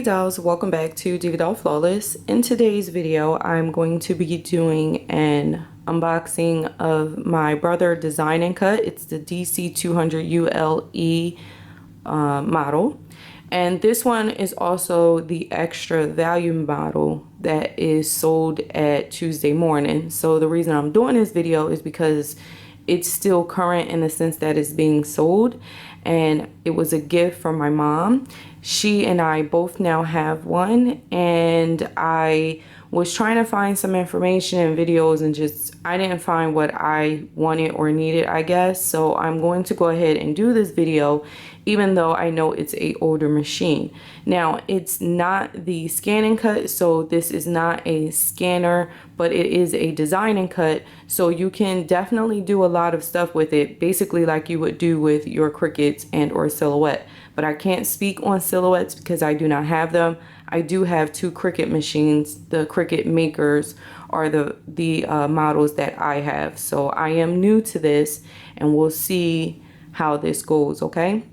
dolls, welcome back to DivaDollFlawless. In today's video, I'm going to be doing an unboxing of my Brother Design and Cut. It's the DC200ULE model. And this one is also the extra value model that is sold at Tuesday morning. So the reason I'm doing this video is because it's still current in the sense that it's being sold, and it was a gift from my mom. She and I both now have one, and I was trying to find some information and videos, and I didn't find what I wanted or needed, I guess. So I'm going to go ahead and do this video, even though I know it's a older machine. Now, it's not the scan and cut, so this is not a scanner, but it is a design and cut, so you can definitely do a lot of stuff with it, basically like you would do with your Cricuts and or Silhouette. But I can't speak on Silhouettes because I do not have them. I do have two Cricut machines. The Cricut makers are the models that I have. So I am new to this, and we'll see how this goes, okay?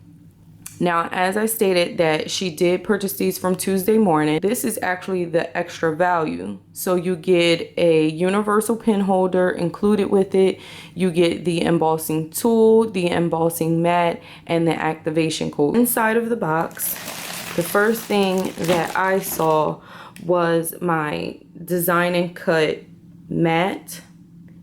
Now, as I stated that she did purchase these from Tuesday morning, this is actually the extra value. So you get a universal pen holder included with it. You get the embossing tool, the embossing mat, and the activation code. Inside of the box, the first thing that I saw was my design and cut mat.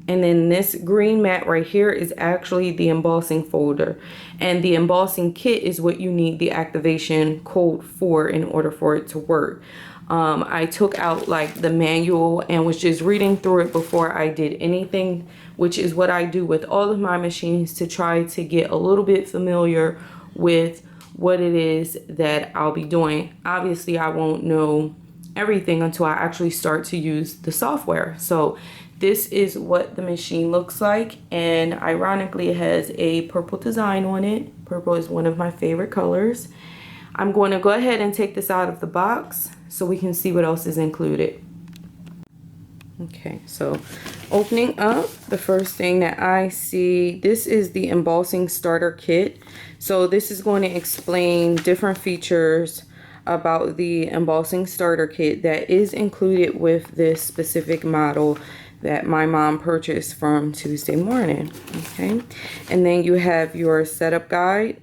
And then this green mat right here is actually the embossing folder. And the embossing kit is what you need the activation code for in order for it to work. I took out like the manual and was just reading through it before I did anything, which is what I do with all of my machines, to try to get a little bit familiar with what it is that I'll be doing. Obviously, I won't know everything until I actually start to use the software. So this is what the machine looks like, and ironically it has a purple design on it. Purple is one of my favorite colors. I'm going to go ahead and take this out of the box so we can see what else is included. Okay, so opening up, the first thing that I see, this is the Embossing Starter Kit. So this is going to explain different features about the Embossing Starter Kit that is included with this specific model that my mom purchased from Tuesday morning. Okay, and then you have your setup guide,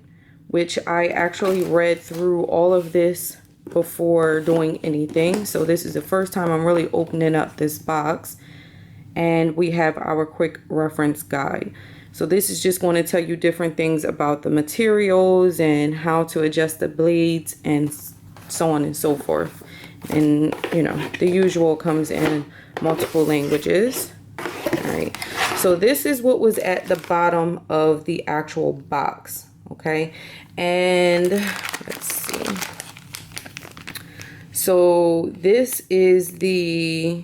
which I actually read through all of this before doing anything. So this is the first time I'm really opening up this box. And we have our quick reference guide. So this is just going to tell you different things about the materials and how to adjust the blades and so on and so forth. And you know, the usual comes in multiple languages. All right, so this is what was at the bottom of the actual box. Okay, and let's see. So this is the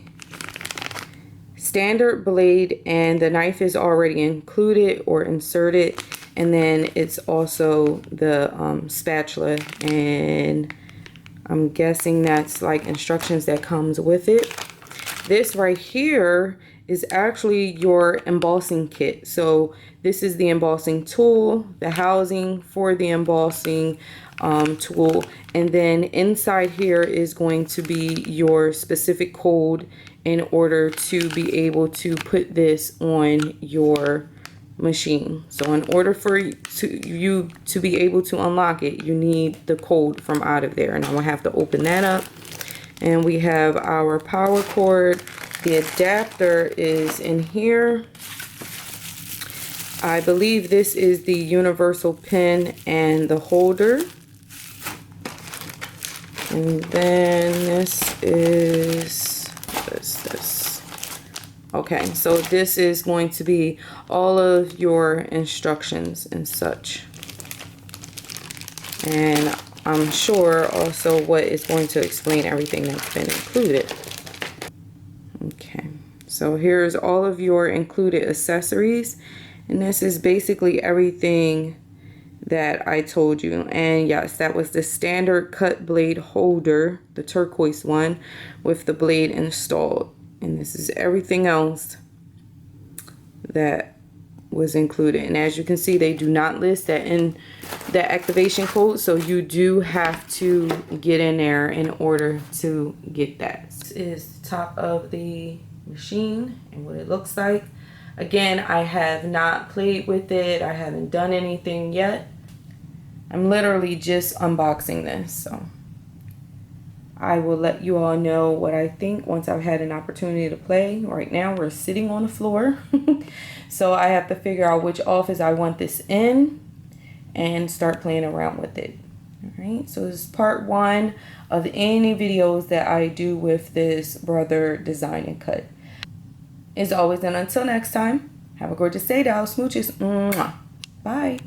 standard blade, and the knife is already included or inserted, and then it's also the spatula, and I'm guessing that's like instructions that comes with it. This right here is actually your embossing kit. So this is the embossing tool, the housing for the embossing tool, and then inside here is going to be your specific code in order to be able to put this on your machine. So in order for you to be able to unlock it, you need the code from out of there, and I'm gonna have to open that up. And we have our power cord. The adapter is in here. I believe this is the universal pen and the holder. And then this is this. Okay, so this is going to be all of your instructions and such. And I'm sure also what is going to explain everything that's been included. Okay, so here's all of your included accessories, and this is basically everything that I told you. And yes, that was the standard cut blade holder, the turquoise one with the blade installed. And this is everything else that was included. And as you can see, they do not list that in the activation code, so you do have to get in there in order to get that. This is the top of the machine and what it looks like. Again, I have not played with it. I haven't done anything yet. I'm literally just unboxing this, so I will let you all know what I think once I've had an opportunity to play. Right now we're sitting on the floor. So I have to figure out which office I want this in and start playing around with it. All right, so this is part 1 of any videos that I do with this Brother Design and Cut. As always, and until next time, have a gorgeous day, doll. Smooches. Mwah. Bye.